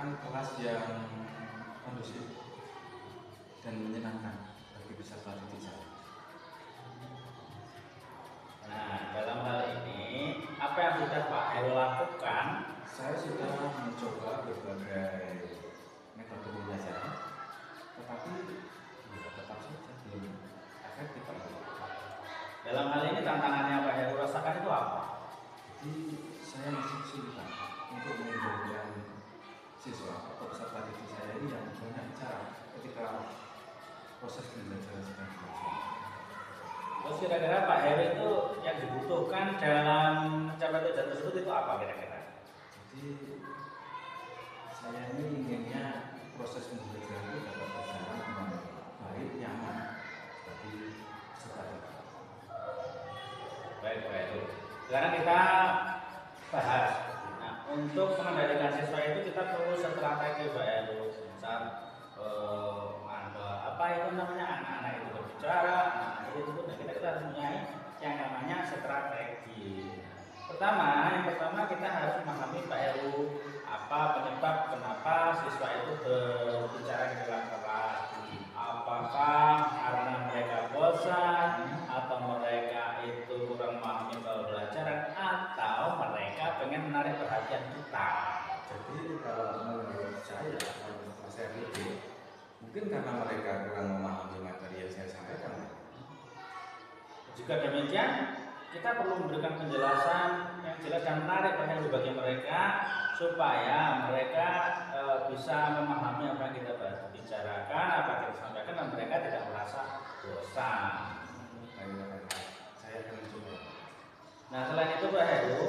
menciptakan kelas yang kondusif dan menyenangkan bagi peserta didik saya. Nah, dalam hal ini apa yang sudah Pak Heru lakukan? Saya sudah mencoba berbagai metode pembelajaran, tetapi ya, tetap saja belum efektif. Dalam hal ini tantangannya Pak Heru rasakan itu apa? Jadi saya masih kesulitan untuk mengendalikan siswa atau peserta didik saya ini yang banyak bicara ketika proses pembelajaran sedang berlangsung. Terus kira-kira Pak Heru itu yang dibutuhkan dalam mencapai tujuan tersebut itu apa kira-kira? Jadi saya ini inginnya proses pembelajaran itu dapat berjalan dengan baik, nyaman bagi peserta didik. Baik Pak Heru. Sekarang kita bahas. Nah, untuk mengendalikan siswa itu kita perlu strategi Pak Heru. Misal apa itu namanya anak-anak itu berbicara, anak-anak itu nah kita harus punya yang namanya strategi. Yang pertama kita harus memahami Pak Heru apa penyebab kenapa siswa itu berbicara di dalam kelas. Apakah karena mereka bosan atau mereka itu kurang memahami pembelajaran atau mereka pengen menarik perhatian kita. Jadi kalau menurut saya, kalau saya pikir mungkin karena mereka kurang memahami materi yang saya sampaikan. Jika demikian, kita perlu memberikan penjelasan yang jelas dan menarik bagi mereka supaya mereka bisa memahami apa yang kita bicarakan, apa yang kita sampaikan dan mereka tidak merasa bosan. Saya akan mencoba. Nah, selain itu Pak Heru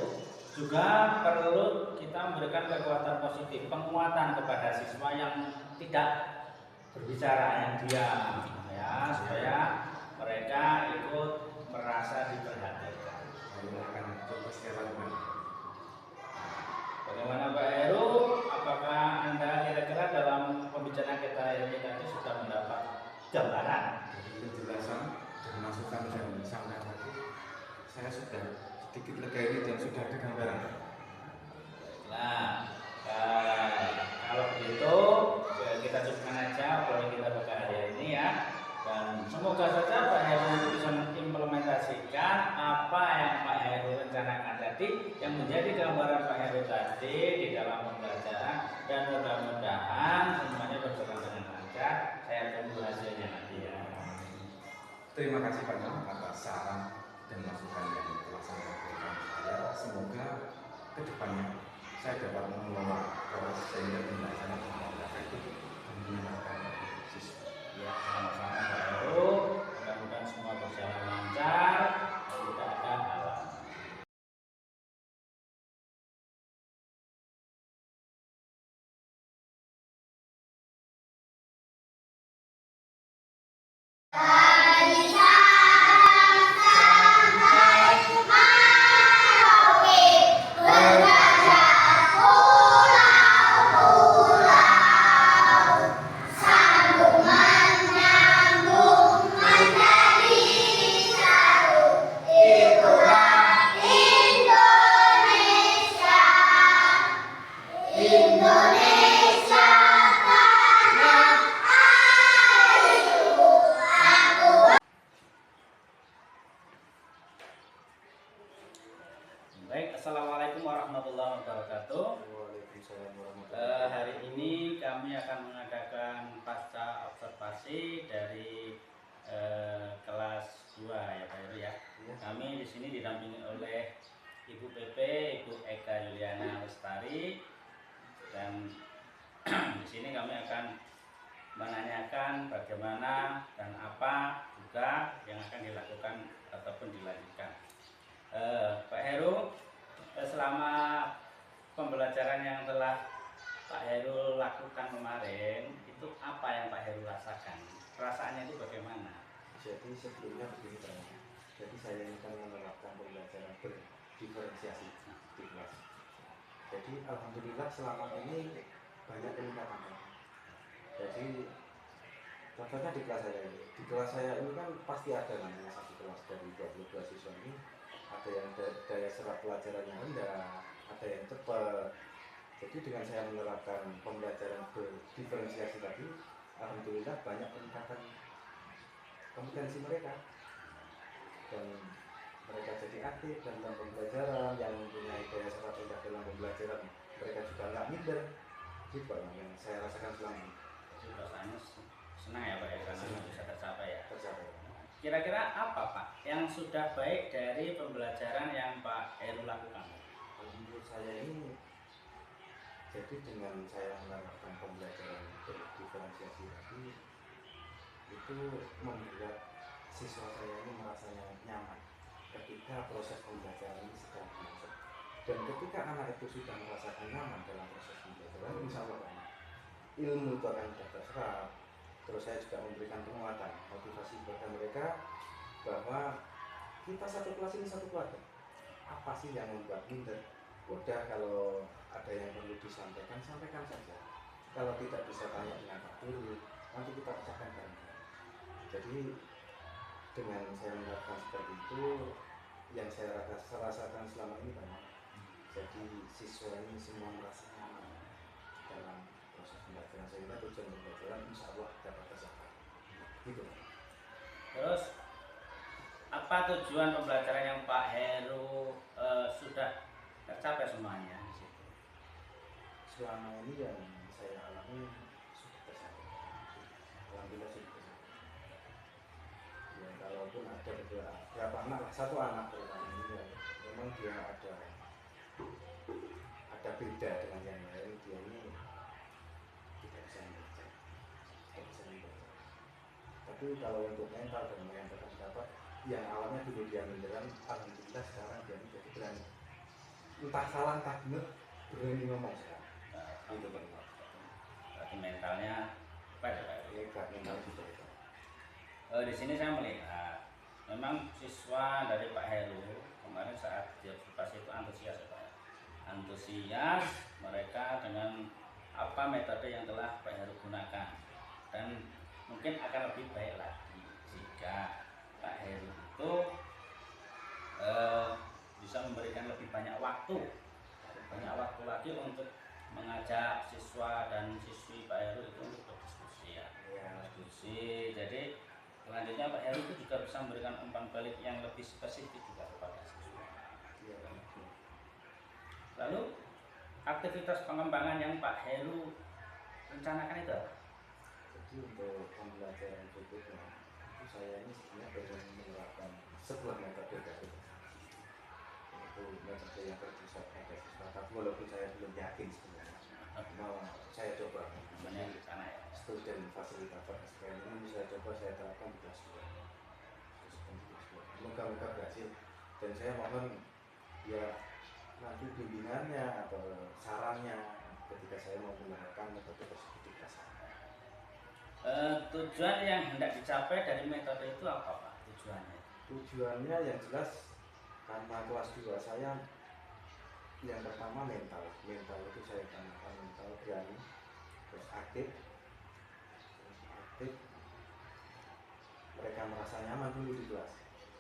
juga perlu kita memberikan kekuatan positif, penguatan kepada siswa yang tidak berbicara, yang diam, ya, supaya mereka ikut merasa diperhatikan. Saya akan coba sekali lagi. Bagaimana Pak Heru? Apakah Anda kira-kira dalam pembicaraan kita ini tadi sudah mendapat gambaran? Jadi penjelasan dan masukan yang disampaikan tadi, saya sudah sedikit lega ini dan sudah ada gambaran. Nah, kalau begitu kita cukupkan aja obrolan kita pada hari ini ya. Dan semoga saja Pak Heru bisa mengimplementasikan apa yang Pak Heru rencanakan tadi, yang menjadi gambaran Pak Heru tadi di dalam pembelajaran, dan mudah-mudahan semuanya berjalan dengan lancar. Saya tunggu hasilnya nanti ya. Terima kasih banyak atas saran dan masukan yang telah saya berikan saya. Semoga kedepannya saya dapat mengelola proses sehingga pembelajaran menjadi efektif dan menyenangkan siswa. Ya, sama-sama Pak Heru. Mudah-mudahan semua berjalan lancar dan tidak ada halangan. Baik, assalamualaikum warahmatullahi wabarakatuh. Waalaikumsalam warahmatullahi Hari ini kami akan mengadakan pasca observasi dari kelas 2 ya Pak Heru ya. Kami di sini didampingi oleh Ibu PP, Ibu Eka Yuliana Lestari, dan di sini kami akan menanyakan bagaimana dan apa juga yang akan dilakukan ataupun dilanjutkan. Pak Heru, selama pembelajaran yang telah Pak Heru lakukan kemarin, itu apa yang Pak Heru rasakan? Perasaannya itu bagaimana? Jadi sebelumnya begini Pak. Jadi saya ini kan menerapkan pembelajaran berdiferensiasi di kelas. Jadi alhamdulillah selama ini banyak peningkatan. Jadi contohnya di kelas saya ini. Di kelas saya ini kan pasti ada namanya satu kelas dari 22 siswa ini. Ada yang daya serap pelajarannya rendah, ada yang cepat, Jadi dengan saya menerapkan pembelajaran berdiferensiasi tadi, alhamdulillah banyak peningkatan kompetensi mereka, dan mereka jadi aktif dalam pembelajaran, yang mempunyai daya serap rendah dalam pembelajaran mereka juga nggak minder. Itu Pak yang saya rasakan selama ini. Jadi perasaannya senang ya Pak ya, karena Senang. bisa tercapai ya. Tercapai. Kira-kira apa Pak yang sudah baik dari pembelajaran yang Pak Heru lakukan? Menurut saya ini, jadi dengan saya menerapkan pembelajaran berdiferensiasi tadi, itu membuat siswa saya ini merasa nyaman ketika proses pembelajaran ini sedang berlangsung. Dan ketika anak itu sudah merasakan nyaman dalam proses pembelajaran, insya Allah ilmu itu akan mudah terserap. Terus saya juga memberikan penguatan, motivasi kepada mereka bahwa kita satu kelas ini satu keluarga. Apa sih yang membuat minder? Udah, kalau ada yang perlu disampaikan, sampaikan saja. Kalau tidak bisa tanya dengan Pak Guru, nanti kita pecahkan bareng-bareng. Jadi dengan saya menerapkan seperti itu, yang saya rasakan selama ini banyak. Jadi siswa ini semua merasa nyaman dalam proses pembelajaran, sehingga tujuan pembelajaran insya Allah dapat tercapai. Gitu. Terus apa tujuan pembelajaran yang Pak Heru sudah tercapai semuanya di situ? Selama ini yang saya alami sudah tercapai. Alhamdulillah sudah tercapai. Ya, kalaupun ada beberapa anak lah, satu anak terutama ini ya, memang dia ada beda dengan yang lain, dia ini tidak bisa membaca, tapi kalau untuk mental dan menyampaikan pendapat yang awalnya dulu dia minderan, alhamdulillah sekarang dia menjadi berani, entah salah entah benar, berani ngomong sekarang. Itu benar. Berarti mentalnya apa ya Pak? Hebat, mental juga itu. Di sini saya melihat memang siswa dari Pak Heru kemarin saat diobservasi itu antusias ya Pak. Antusias mereka dengan apa metode yang telah Pak Heru gunakan, dan mungkin akan lebih baik lagi jika Pak Heru itu bisa memberikan lebih banyak waktu lagi untuk mengajak siswa dan siswi Pak Heru itu untuk berdiskusi ya. Diskusi. Jadi selanjutnya Pak Heru itu juga bisa memberikan umpan balik yang lebih spesifik juga kepada siswa. Lalu aktivitas pengembangan yang Pak Heru rencanakan itu apa? Jadi untuk pembelajaran berikutnya itu saya ini sebenarnya pengen menerapkan sebuah metode baru, yaitu metode yang berpusat pada siswa. Tapi walaupun saya belum yakin sebenarnya, mau saya coba. Sebenarnya di sana ya. Student fasilitator SPM ini saya coba saya terapkan di kelas 2. Moga-moga berhasil, dan saya mohon ya nanti bimbingannya atau sarannya ketika saya mau menerapkan metode tersebut di kelas. Tujuan yang hendak dicapai dari metode itu apa Pak? Tujuannya yang jelas, karena kelas 2 saya yang pertama mental itu saya tanamkan mental berani, terus aktif, mereka merasa nyaman dulu di kelas,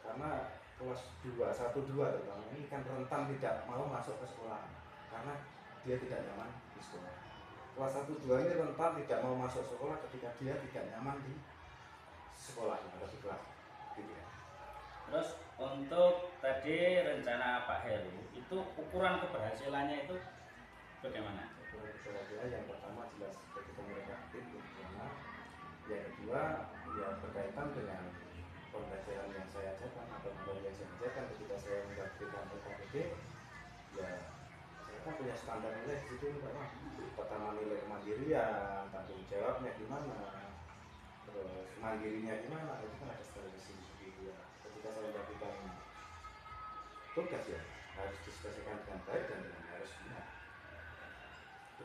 karena kelas 2, 1, 2 terutama ini kan rentan tidak mau masuk ke sekolah karena dia tidak nyaman di sekolah. Kelas 1, 2 ini rentan tidak mau masuk sekolah ketika dia tidak nyaman di sekolah atau di kelas, gitu ya. Terus untuk tadi rencana Pak Heru itu ukuran keberhasilannya itu bagaimana? Ukuran keberhasilan yang pertama jelas ketika mereka aktif, yang kedua ya berkaitan dengan pembelajaran yang saya ajarkan atau materi yang saya ajarkan. Ketika saya memberikan PKBD, ya saya kan punya standar nilai di situ, pertama nilai kemandirian, tanggung jawabnya gimana, terus mandirinya gimana, itu kan ada standarisasi gitu ya. Ketika saya memberikan tugas ya harus diselesaikan dengan baik dan dengan harus benar.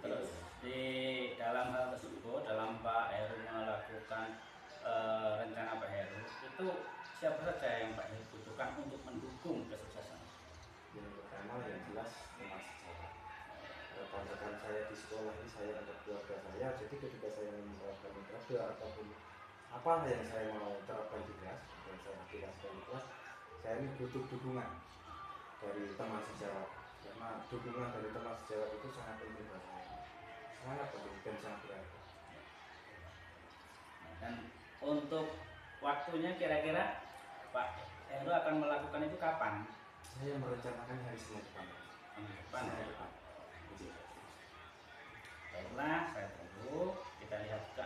Terus di dalam hal tersebut, dalam Pak Heru melakukan rencana Pak Heru itu siapa saja yang Pak Heru butuhkan untuk mendukung kesuksesan? Yang pertama yang jelas teman sejarah. Rekan-rekan saya di sekolah ini, saya ada keluarga saya, jadi ketika saya menerapkan metode ataupun apa yang saya mau terapkan di kelas, yang saya aplikasikan di kelas, saya ini butuh dukungan dari teman sejarah karena dukungan dari teman sejawat itu sangat penting buat saya, sangat penting dan sangat berharga. Dan untuk waktunya kira-kira Pak Heru akan melakukan itu kapan? Saya merencanakan hari Senin depan. Minggu depan ya. Senin depan. Gitu. Baiklah, saya tunggu. Kita lihat ke